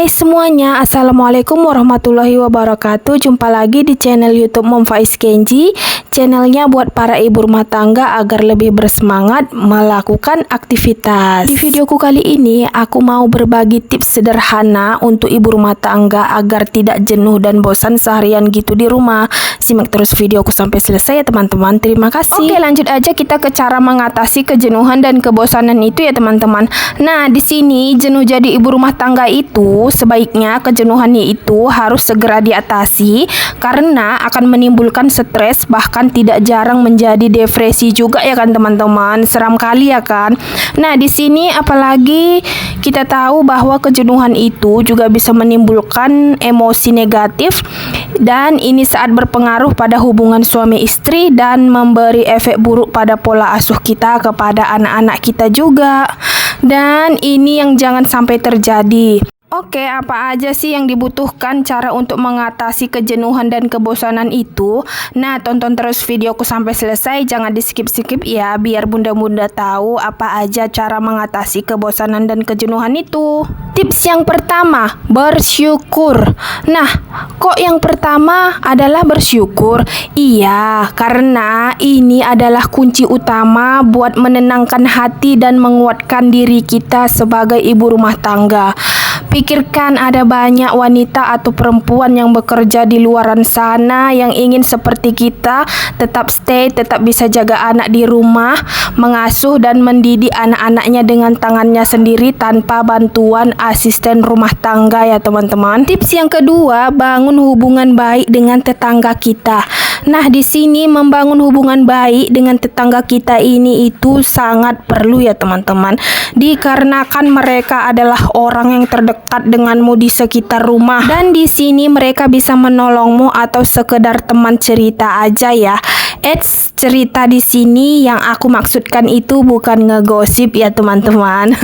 Hai semuanya, Assalamualaikum warahmatullahi wabarakatuh. Jumpa lagi di channel YouTube Mom Faiz Kenji. Channelnya buat para ibu rumah tangga agar lebih bersemangat melakukan aktivitas. Di videoku kali ini aku mau berbagi tips sederhana untuk ibu rumah tangga agar tidak jenuh dan bosan seharian gitu di rumah. Simak terus videoku sampai selesai ya teman-teman. Terima kasih. Oke, lanjut aja kita ke cara mengatasi kejenuhan dan kebosanan itu ya teman-teman. Nah, di sini jenuh jadi ibu rumah tangga itu sebaiknya kejenuhannya itu harus segera diatasi karena akan menimbulkan stres, bahkan tidak jarang menjadi depresi juga ya kan teman-teman. Seram kali ya kan. Nah, di sini apalagi kita tahu bahwa kejenuhan itu juga bisa menimbulkan emosi negatif dan ini saat berpengaruh pada hubungan suami istri dan memberi efek buruk pada pola asuh kita kepada anak-anak kita juga. Dan ini yang jangan sampai terjadi. Oke, apa aja sih yang dibutuhkan cara untuk mengatasi kejenuhan dan kebosanan itu? Nah, tonton terus videoku sampai selesai, jangan di skip-skip ya, biar bunda-bunda tahu apa aja cara mengatasi kebosanan dan kejenuhan itu. Tips yang pertama, bersyukur. Nah, kok yang pertama adalah bersyukur? Iya, karena ini adalah kunci utama buat menenangkan hati dan menguatkan diri kita sebagai ibu rumah tangga. Pikirkan ada banyak wanita atau perempuan yang bekerja di luaran sana yang ingin seperti kita, tetap stay, tetap bisa jaga anak di rumah, mengasuh dan mendidik anak-anaknya dengan tangannya sendiri tanpa bantuan asisten rumah tangga ya teman-teman. Tips yang kedua, bangun hubungan baik dengan tetangga kita. Nah, di sini membangun hubungan baik dengan tetangga kita ini itu sangat perlu ya teman-teman. Dikarenakan mereka adalah orang yang terdekat denganmu di sekitar rumah dan di sini mereka bisa menolongmu atau sekedar teman cerita aja ya. Cerita di sini yang aku maksudkan itu bukan ngegosip ya teman-teman.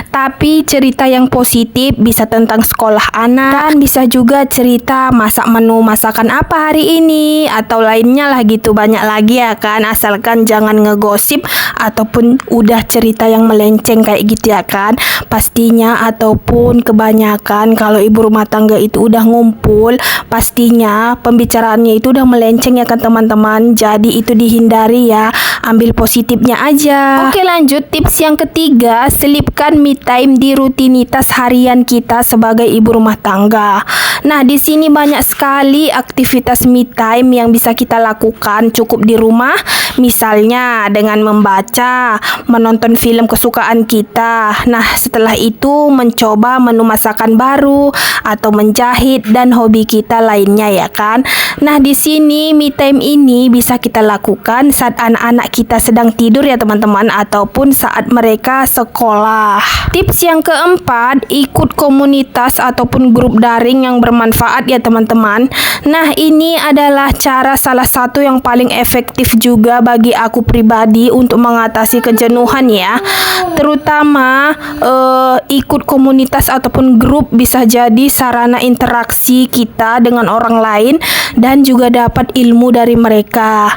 Tapi cerita yang positif, bisa tentang sekolah anak dan bisa juga cerita masak menu masakan apa hari ini atau lainnya lah gitu, banyak lagi ya kan, asalkan jangan ngegosip ataupun udah cerita yang melenceng kayak gitu ya kan. Pastinya ataupun kebanyakan kalau ibu rumah tangga itu udah ngumpul, pastinya pembicaraannya itu udah melenceng ya kan teman-teman. Jadi itu dihindari ya, ambil positifnya aja. Oke, lanjut tips yang ketiga, selipkan me time di rutinitas harian kita sebagai ibu rumah tangga. Nah, di sini banyak sekali aktivitas me time yang bisa kita lakukan cukup di rumah, misalnya dengan membaca, menonton film kesukaan kita. Nah, setelah itu mencoba menu masakan baru atau menjahit dan hobi kita lainnya ya kan. Nah, di sini me time ini bisa kita lakukan saat anak-anak kita sedang tidur ya teman-teman, ataupun saat mereka sekolah. Tips yang keempat, ikut komunitas ataupun grup daring yang bermanfaat ya teman-teman. Nah, ini adalah cara salah satu yang paling efektif juga bagi aku pribadi untuk mengatasi kejenuhan ya. Terutama ikut komunitas ataupun grup bisa jadi sarana interaksi kita dengan orang lain dan juga dapat ilmu dari mereka.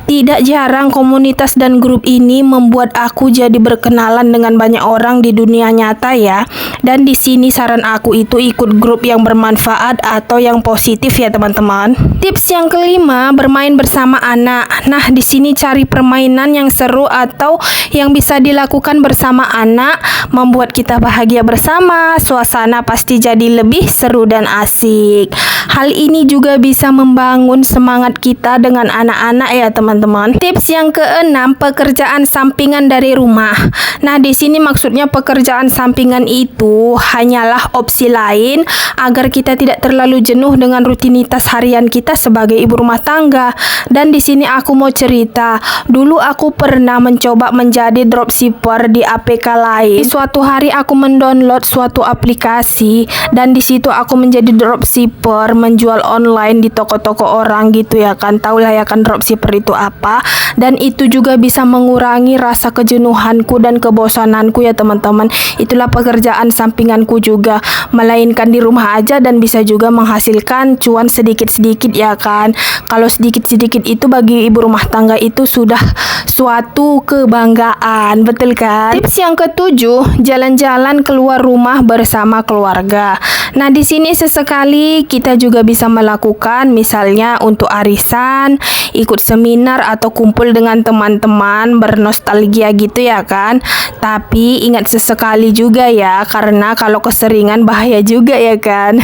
Tidak jarang komunitas dan grup ini membuat aku jadi berkenalan dengan banyak orang di dunia nyata ya. Dan di sini saran aku itu ikut grup yang bermanfaat atau yang positif ya teman-teman. Tips yang kelima, bermain bersama anak. Nah, di sini cari permainan yang seru atau yang bisa dilakukan bersama anak, membuat kita bahagia bersama. Suasana pasti jadi lebih seru dan asik. Hal ini juga bisa membangun semangat kita dengan anak-anak ya teman-teman. Tips yang keenam, pekerjaan sampingan dari rumah. Nah, di sini maksudnya pekerjaan sampingan itu hanyalah opsi lain agar kita tidak terlalu jenuh dengan rutinitas harian kita sebagai ibu rumah tangga. Dan di sini aku mau cerita, dulu aku pernah mencoba menjadi dropshipper di APK lain. Suatu hari aku mendownload suatu aplikasi dan di situ aku menjadi dropshipper, menjual online di toko-toko orang gitu ya kan. Tahulah ya kan dropshipper itu apa. dan itu juga bisa mengurangi rasa kejenuhanku dan kebosananku ya teman-teman. Itulah pekerjaan sampinganku juga, melainkan di rumah aja dan bisa juga menghasilkan cuan sedikit-sedikit ya kan. Kalau sedikit-sedikit itu bagi ibu rumah tangga itu sudah suatu kebanggaan, betul kan? Tips yang ketujuh, jalan-jalan keluar rumah bersama keluarga. Nah, di sini sesekali kita juga bisa melakukan, misalnya untuk arisan, ikut seminar atau kumpul dengan teman-teman bernostalgia gitu ya kan. Tapi ingat sesekali juga ya, karena kalau keseringan bahaya juga ya kan.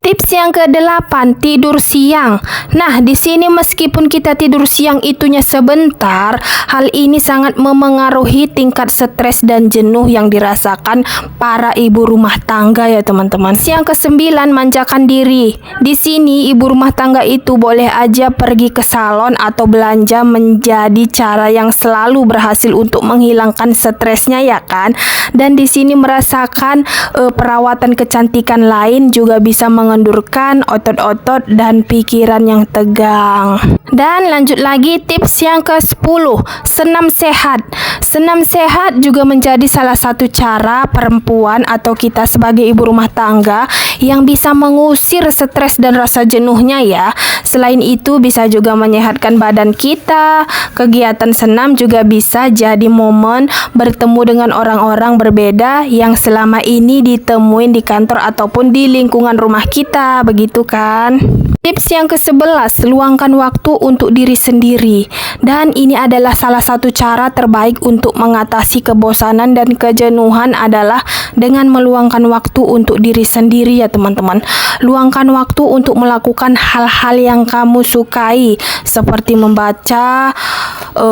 Tips yang ke-8, tidur siang. Nah, di sini meskipun kita tidur siang itunya sebentar, hal ini sangat memengaruhi tingkat stres dan jenuh yang dirasakan para ibu rumah tangga ya teman-teman. Yang ke-9, manjakan diri. Di sini ibu rumah tangga itu boleh aja pergi ke salon atau belanja menjadi cara yang selalu berhasil untuk menghilangkan stresnya ya kan. Dan di sini merasakan perawatan kecantikan lain juga bisa mengendurkan otot-otot dan pikiran yang tegang. Dan lanjut lagi tips yang ke-10, senam sehat. Senam sehat juga menjadi salah satu cara perempuan atau kita sebagai ibu rumah tangga yang bisa mengusir stres dan rasa jenuhnya ya. Selain itu bisa juga menyehatkan badan kita. Kegiatan senam juga bisa jadi momen bertemu dengan orang-orang berbeda yang selama ini ditemuin di kantor ataupun di lingkungan rumah kita, begitu kan? Tips yang ke-11, luangkan waktu untuk diri sendiri. Dan ini adalah salah satu cara terbaik untuk mengatasi kebosanan dan kejenuhan adalah dengan meluangkan waktu untuk diri sendiri ya teman-teman. Luangkan waktu untuk melakukan hal-hal yang kamu sukai seperti membaca,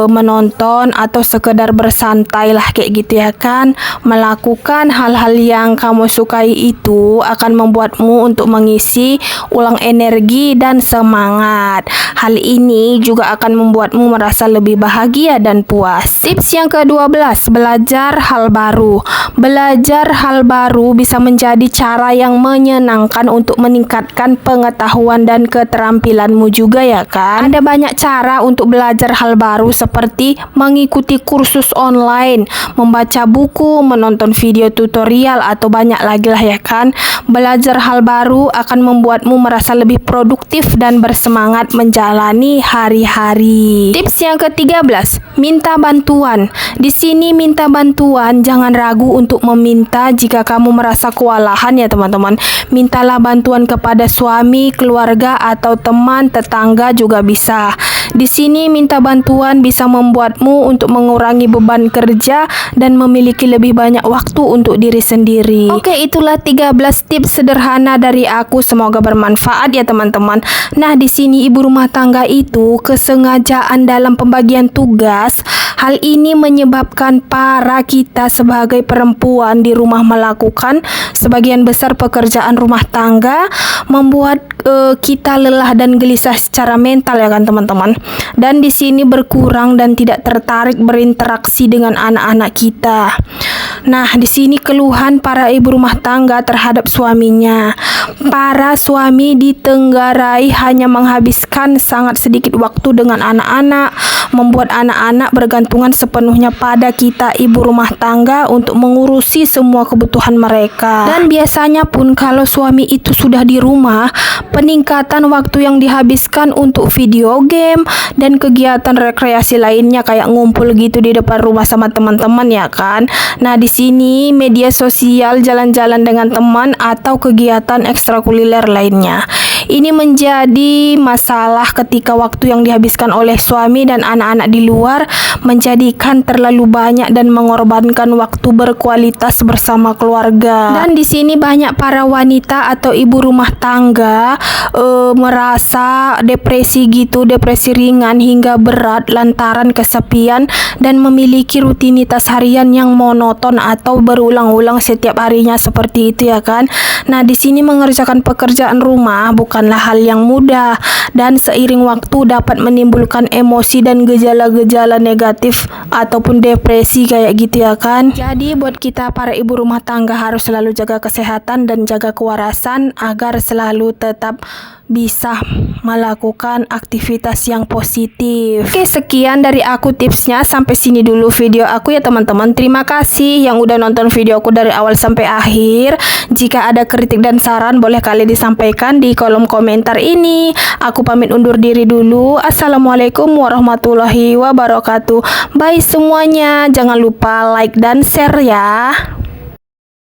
menonton atau sekedar bersantai lah kayak gitu ya kan. Melakukan hal-hal yang kamu sukai itu akan membuatmu untuk mengisi ulang energi dan semangat. Hal ini juga akan membuatmu merasa lebih bahagia dan puas. Tips yang ke-12, belajar hal baru. Belajar hal baru bisa menjadi cara yang menyenangkan untuk meningkatkan pengetahuan dan keterampilanmu juga ya kan. Ada banyak cara untuk belajar hal baru seperti mengikuti kursus online, membaca buku, menonton video tutorial atau banyak lagi lah ya kan. Belajar hal baru akan membuatmu merasa lebih produktif dan bersemangat menjalani hari-hari. Tips yang ke-13, minta bantuan. Di sini minta bantuan, jangan ragu untuk meminta jika kamu merasa kewalahan ya teman-teman. Mintalah bantuan kepada suami, keluarga atau teman, tetangga juga bisa. Di sini minta bantuan bisa membuatmu untuk mengurangi beban kerja dan memiliki lebih banyak waktu untuk diri sendiri. Oke, itulah 13 tips sederhana dari aku, semoga bermanfaat ya teman-teman. Nah, di sini ibu rumah tangga itu kesengajaan dalam pembagian tugas. Hal ini menyebabkan para kita sebagai perempuan di rumah melakukan sebagian besar pekerjaan rumah tangga, membuat kita lelah dan gelisah secara mental ya kan teman-teman. Dan di sini berkurang dan tidak tertarik berinteraksi dengan anak-anak kita. Nah, di sini keluhan para ibu rumah tangga terhadap suaminya. Para suami ditenggarai hanya menghabiskan sangat sedikit waktu dengan anak-anak, membuat anak-anak bergantungan sepenuhnya pada kita ibu rumah tangga untuk mengurusi semua kebutuhan mereka. Dan biasanya pun kalau suami itu sudah di rumah, peningkatan waktu yang dihabiskan untuk video game dan kegiatan rekreasi lainnya kayak ngumpul gitu di depan rumah sama teman-teman ya kan. Nah, di sini media sosial, jalan-jalan dengan teman atau kegiatan ekstrakurikuler lainnya. Ini menjadi masalah ketika waktu yang dihabiskan oleh suami dan anak-anak di luar menjadikan terlalu banyak dan mengorbankan waktu berkualitas bersama keluarga. Dan di sini banyak para wanita atau ibu rumah tangga merasa depresi gitu, depresi ringan hingga berat lantaran kesepian dan memiliki rutinitas harian yang monoton atau berulang-ulang setiap harinya seperti itu ya kan. Nah, di sini mengerjakan pekerjaan rumah bukanlah hal yang mudah dan seiring waktu dapat menimbulkan emosi dan gejala-gejala negatif ataupun depresi kayak gitu ya kan. Jadi buat kita para ibu rumah tangga harus selalu jaga kesehatan dan jaga kewarasan agar selalu tetap bisa melakukan aktivitas yang positif. Oke, sekian dari aku tipsnya. Sampai sini dulu video aku ya teman-teman. Terima kasih yang udah nonton videoku dari awal sampai akhir. Jika ada kritik dan saran boleh kalian disampaikan di kolom komentar ini. Aku pamit undur diri dulu. Assalamualaikum warahmatullahi wabarakatuh. Bye semuanya. Jangan lupa like dan share ya.